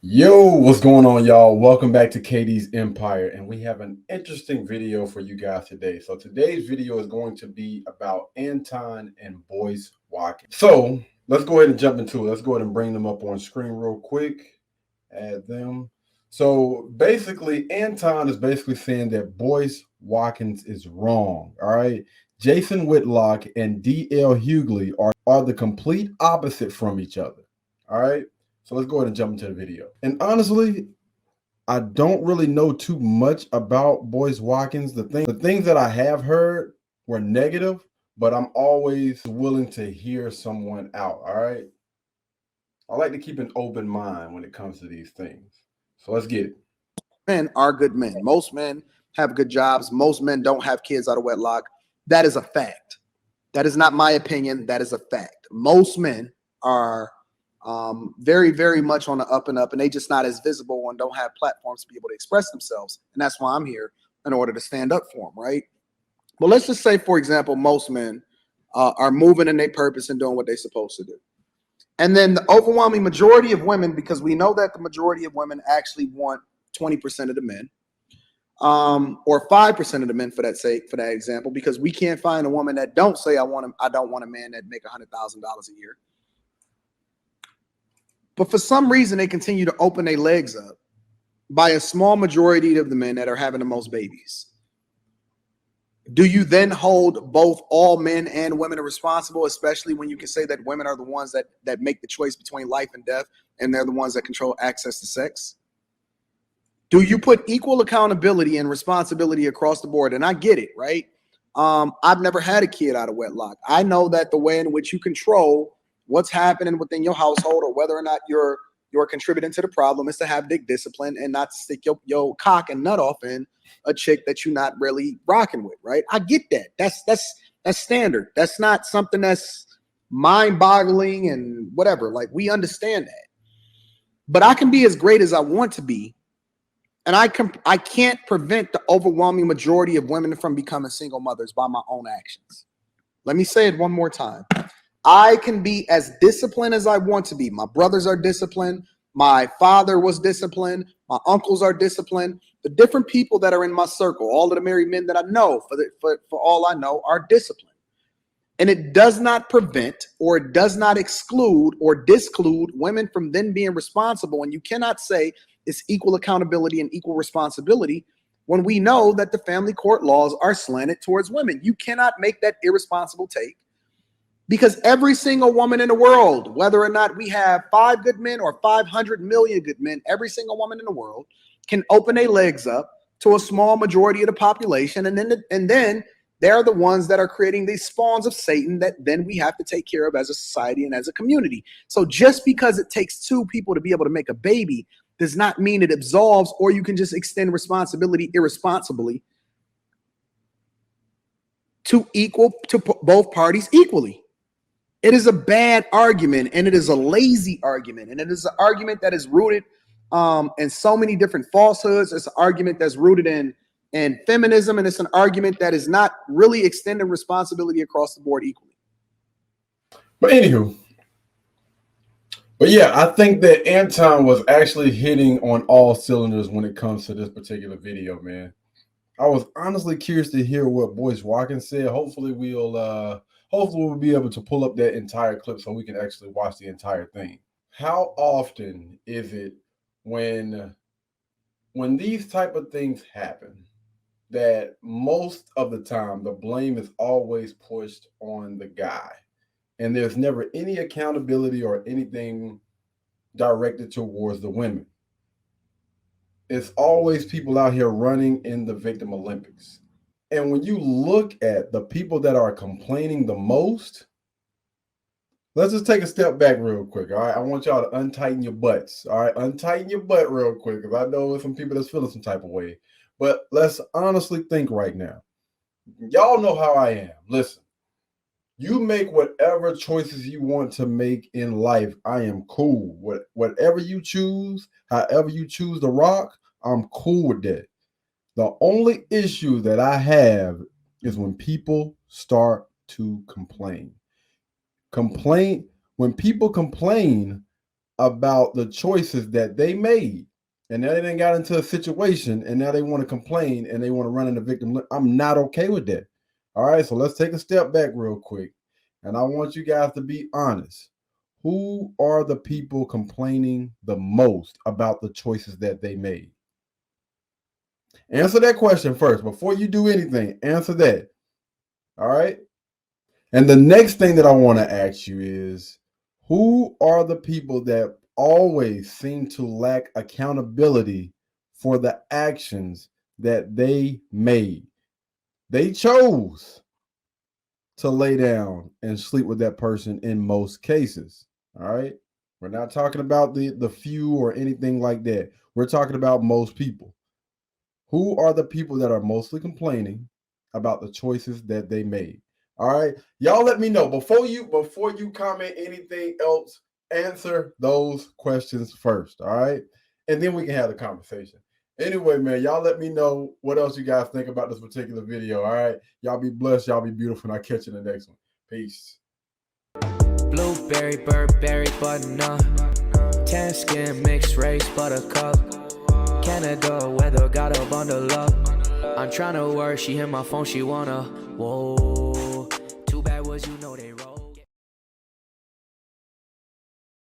Yo, what's going on, y'all? Welcome back to KD's Empire, and we have an interesting video for you guys today. So today's video is going to be about Anton and Boyce Watkins. So let's go ahead and jump into it. Let's go ahead and bring them up on screen real quick. Add them. So basically, Anton is basically saying that Boyce Watkins is wrong. All right. Jason Whitlock and D.L. Hughley are the complete opposite from each other. All right. So let's go ahead and jump into the video. And honestly, I don't really know too much about Boyce Watkins. The things that I have heard were negative, but I'm always willing to hear someone out. All right. I like to keep an open mind when it comes to these things. So let's get it. Men are good men. Most men have good jobs. Most men don't have kids out of wedlock. That is a fact. That is not my opinion. That is a fact. Most men are very, very much on the up and up, and they just not as visible and don't have platforms to be able to express themselves. And that's why I'm here, in order to stand up for them, right? But let's just say, for example, most men are moving in their purpose and doing what they're supposed to do. And then the overwhelming majority of women, because we know that the majority of women actually want 20% of the men, or 5% of the men, for that sake, for that example, because we can't find a woman that don't say I don't want a man that make $100,000 a year. But for some reason, they continue to open their legs up by a small majority of the men that are having the most babies. Do you then hold both all men and women responsible, especially when you can say that women are the ones that make the choice between life and death, and they're the ones that control access to sex? Do you put equal accountability and responsibility across the board? And I get it, right? I've never had a kid out of wedlock. I know that the way in which you control what's happening within your household, or whether or not you're contributing to the problem, is to have dick discipline and not stick your cock and nut off in a chick that you're not really rocking with, right? I get that. That's standard. That's not something that's mind-boggling and whatever. Like, we understand that. But I can be as great as I want to be, and I can't prevent the overwhelming majority of women from becoming single mothers by my own actions. Let me say it one more time. I can be as disciplined as I want to be. My brothers are disciplined. My father was disciplined. My uncles are disciplined. The different people that are in my circle, all of the married men that I know, for all I know, are disciplined. And it does not prevent, or it does not exclude or disclude women from then being responsible. And you cannot say it's equal accountability and equal responsibility when we know that the family court laws are slanted towards women. You cannot make that irresponsible take, because every single woman in the world, whether or not we have 5 good men or 500 million good men, every single woman in the world can open their legs up to a small majority of the population. And then they're the ones that are creating these spawns of Satan that then we have to take care of as a society and as a community. So just because it takes 2 people to be able to make a baby does not mean it absolves, or you can just extend responsibility irresponsibly to both parties equally. It is a bad argument, and it is a lazy argument, and it is an argument that is rooted in so many different falsehoods. It's an argument that's rooted in feminism, and it's an argument that is not really extending responsibility across the board equally. But anywho, yeah, I think that Anton was actually hitting on all cylinders when it comes to this particular video, man. I was honestly curious to hear what Boyce Watkins said. Hopefully we'll be able to pull up that entire clip so we can actually watch the entire thing. How often is it when these type of things happen that most of the time the blame is always pushed on the guy, and there's never any accountability or anything directed towards the women? It's always people out here running in the victim Olympics. And when you look at the people that are complaining the most, let's just take a step back real quick. All right. I want y'all to untighten your butts. All right. Untighten your butt real quick, because I know there's some people that's feeling some type of way. But let's honestly think right now. Y'all know how I am. Listen, you make whatever choices you want to make in life. I am cool. Whatever you choose, however you choose to rock, I'm cool with that. The only issue that I have is when people start to complain. When people complain, about the choices that they made. And now they done got into a situation and now they want to complain and they want to run into victim. I'm not okay with that. All right, so let's take a step back real quick. And I want you guys to be honest. Who are the people complaining the most about the choices that they made? Answer that question first. Before you do anything, answer that. All right? And the next thing that I want to ask you is, who are the people that always seem to lack accountability for the actions that they made? They chose to lay down and sleep with that person in most cases. All right. We're not talking about the few or anything like that. We're talking about most people. Who are the people that are mostly complaining about the choices that they made? All right. Y'all let me know before you comment anything else, answer those questions first. All right. And then we can have the conversation. Anyway, man, y'all let me know what else you guys think about this particular video. All right. Y'all be blessed. Y'all be beautiful. And I'll catch you in the next one. Peace. Blueberry, Burberry, button-up. Tan skin, mixed race, buttercup. Canada weather, got a bundle up. I'm tryna work, she hit my phone, she wanna, whoa.